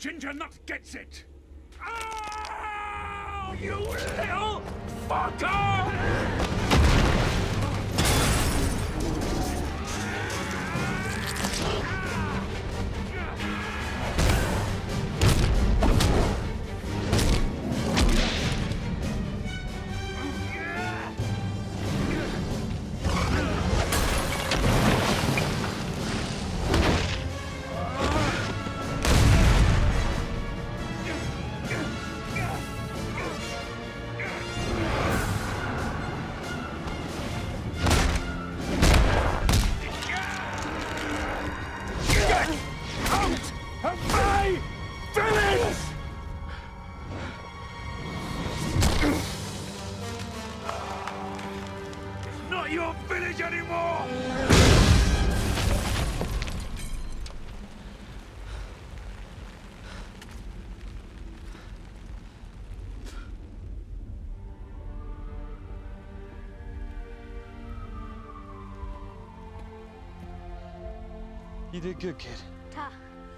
ginger nut gets it! Oh, you little fucker! Your village anymore! You did good, kid. Ta.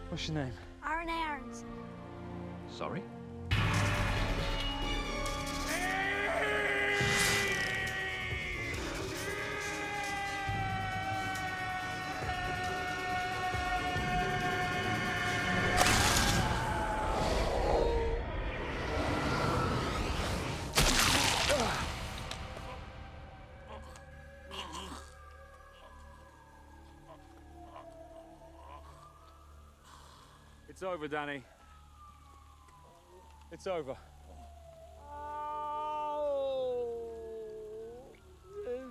What's your name? RNA Irons. Sorry? It's over, Danny. It's over. Oh, this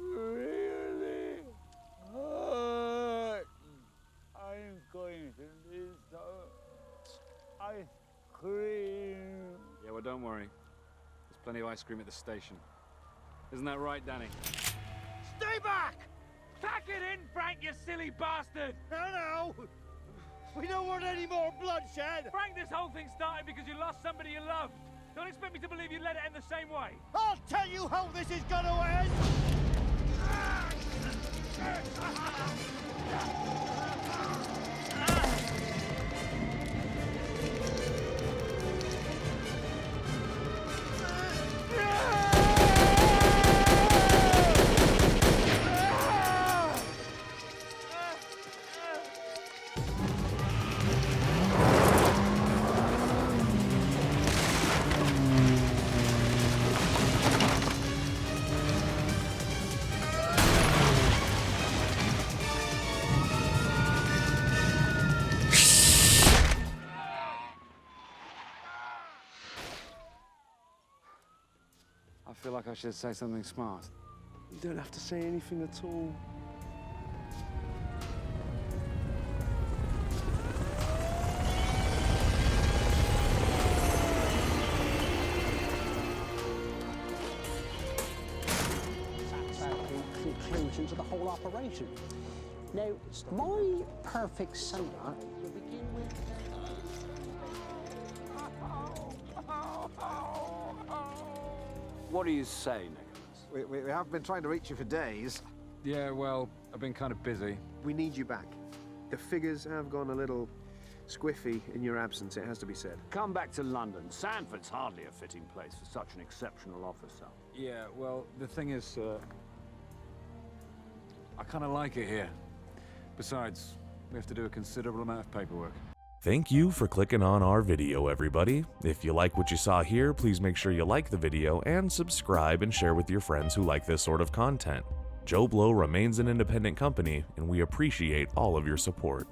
really hurt. I'm going to need some ice cream. Yeah, well, don't worry. There's plenty of ice cream at the station. Isn't that right, Danny? Stay back! Pack it in, Frank, you silly bastard! No. We don't want any more bloodshed. Frank, this whole thing started because you lost somebody you loved. Don't expect me to believe you let it end the same way. I'll tell you how this is gonna end. I feel like I should say something smart. You don't have to say anything at all. That's a conclusion to the whole operation. Now, my perfect soda will begin with... What do you say, Nicholas? We have been trying to reach you for days. Yeah, well, I've been kind of busy. We need you back. The figures have gone a little squiffy in your absence, it has to be said. Come back to London. Sandford's hardly a fitting place for such an exceptional officer. Yeah, well, the thing is, I kind of like it here. Besides, we have to do a considerable amount of paperwork. Thank you for clicking on our video, everybody. If you like what you saw here, please make sure you like the video and subscribe and share with your friends who like this sort of content. JoBlo remains an independent company, and we appreciate all of your support.